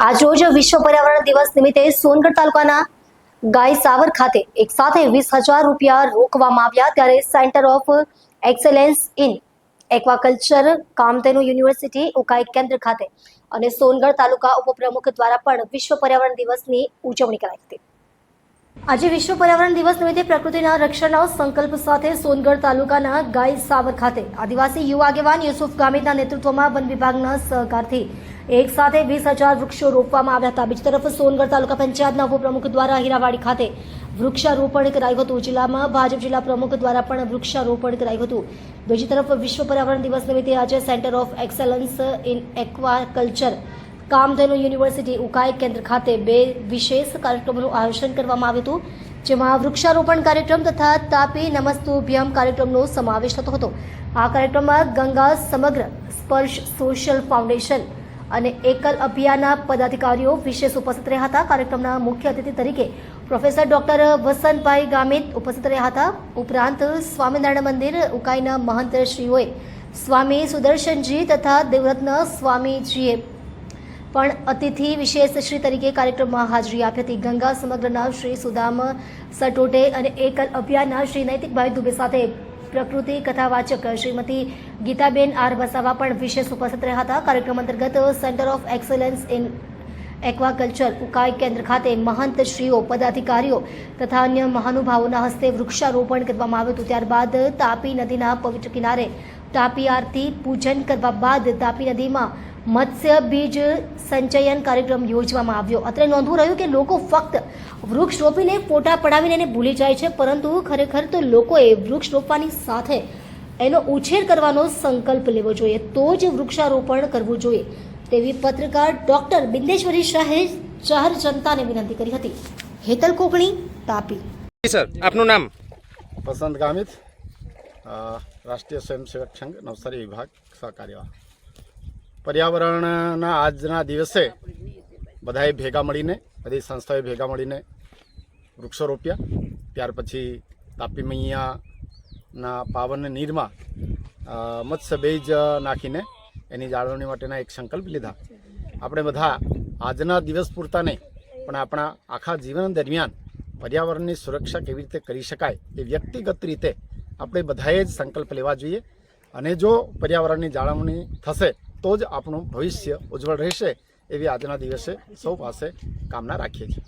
આજરોજ વિશ્વ પર્યાવરણ દિવસ નિમિત્તે સોનગઢ તાલુકાના ગાયસાવર ખાતે એક સાથે 20,000 રૂપિયા રોકવામાં આવ્યા ત્યારે centre of excellence in aquaculture Kamdhenu University Ukai કેન્દ્ર ખાતે અને સોનગઢ તાલુકા ઉપપ્રમુખ દ્વારા પણ વિશ્વ પર્યાવરણ દિવસની ઉજવણી કરાઈ હતી। આજે વિશ્વ પર્યાવરણ દિવસ નિમિત્તે પ્રકૃતિના રક્ષણના સંકલ્પ સાથે સોનગઢ તાલુકાના ગાયસાવર ખાતે આદિવાસી યુવા આગેવાન યુસુફ ગામિતના નેતૃત્વમાં વન વિભાગના સહકારથી એક સાથે 20,000 વૃક્ષો રોપવામાં આવ્યા હતા। બીજી તરફ સોનગઢ તાલુકા પંચાયતના ઉપપ્રમુખ દ્વારા હીરાવાડી ખાતે વૃક્ષારોપણ કરાયું હતું। જિલ્લામાં ભાજપ જિલ્લા પ્રમુખ દ્વારા પણ વૃક્ષારોપણ કરાયું હતું। બીજી તરફ વિશ્વ પર્યાવરણ દિવસ નિમિત્તે આજે centre of excellence in aquaculture Kamdhenu University Ukai કેન્દ્ર ખાતે 2 વિશેષ કાર્યક્રમોનું આયોજન કરવામાં આવ્યું હતું, જેમાં વૃક્ષારોપણ કાર્યક્રમ તથા તાપી નમસ્તુભ્યમ કાર્યક્રમનો સમાવેશ થતો હતો। આ કાર્યક્રમમાં ગંગા સમગ્ર સ્પર્શ સોશિયલ ફાઉન્ડેશન અને એકલ અભિયાનના પદાધિકારીઓ વિશેષ ઉપસ્થિત રહ્યા હતા। કાર્યક્રમના મુખ્ય અતિથિ તરીકે પ્રોફેસર ડોક્ટર વસંતભાઈ ગામિત ઉપસ્થિત રહ્યા હતા। ઉપરાંત સ્વામિનારાયણ મંદિર ઉકાઈના મહંત શ્રીઓએ સ્વામી સુદર્શનજી તથા દેવરત્ન સ્વામીજીએ પણ અતિથિ વિશેષ શ્રી તરીકે કાર્યક્રમમાં હાજરી આપી હતી। ગંગા સમગ્રના શ્રી સુદામ સટોટે અને એકલ અભિયાનના શ્રી નૈતિકભાઈ દુબે સાથે પ્રકૃતિ કથાવાચક શ્રીમતી ગીતાબેન આર વસાવા પણ વિશેષ ઉપસ્થિત રહ્યા હતા। કાર્યક્રમ અંતર્ગત centre of excellence in aquaculture Ukai કેન્દ્ર ખાતે મહંત શ્રીઓ પદાધિકારીઓ તથા અન્ય મહાનુભાવોના હસ્તે વૃક્ષારોપણ કરવામાં આવ્યું હતું। ત્યારબાદ તાપી નદીના પવિત્ર કિનારે તાપી આરતી પૂજન કરવા બાદ તાપી નદીમાં મત્સ્ય બીજ સંચયન કાર્યક્રમ યોજવામાં આવ્યો। અત્રે નોંધવું રહ્યું કે લોકો ફક્ત વૃક્ષ રોપીને ફોટા પડાવીને એને ભૂલી જાય છે, પરંતુ ખરેખર તો લોકોએ વૃક્ષ રોપવાની સાથે એનો ઉછેર કરવાનો સંકલ્પ લેવો જોઈએ, તો જ વૃક્ષારોપણ કરવું જોઈએ તેવી પત્રકાર ડોક્ટર બિંદેશ્વરી શાહે જાહેર જનતાને વિનંતી કરી હતી। હેતલ કોકણી, તાપી। સર, આપનું નામ? વસંત ગામિત, રાષ્ટ્રીય સ્વયંસેવક સંઘ નવસારી વિભાગ સહકાર્યવાહ। પર્યાવરણના આજના દિવસે બધાએ ભેગા મળીને, બધી સંસ્થાઓએ ભેગા મળીને વૃક્ષો રોપ્યા। ત્યાર પછી તાપી મૈયાના પાવન નીરમાં મત્સ્ય બીજ નાખીને એની જાળવણી માટેના એક સંકલ્પ લીધા। આપણે બધા આજના દિવસ પૂરતા નહીં પણ આપણા આખા જીવન દરમિયાન પર્યાવરણની સુરક્ષા કેવી રીતે કરી શકાય એ વ્યક્તિગત રીતે આપણે બધાએ જ સંકલ્પ લેવા જોઈએ, અને જો પર્યાવરણની જાળવણી થશે તો જ આપણું ભવિષ્ય ઉજ્જવળ રહેશે એવી આજના દિવસે સૌ પાસે કામના રાખીએ છીએ।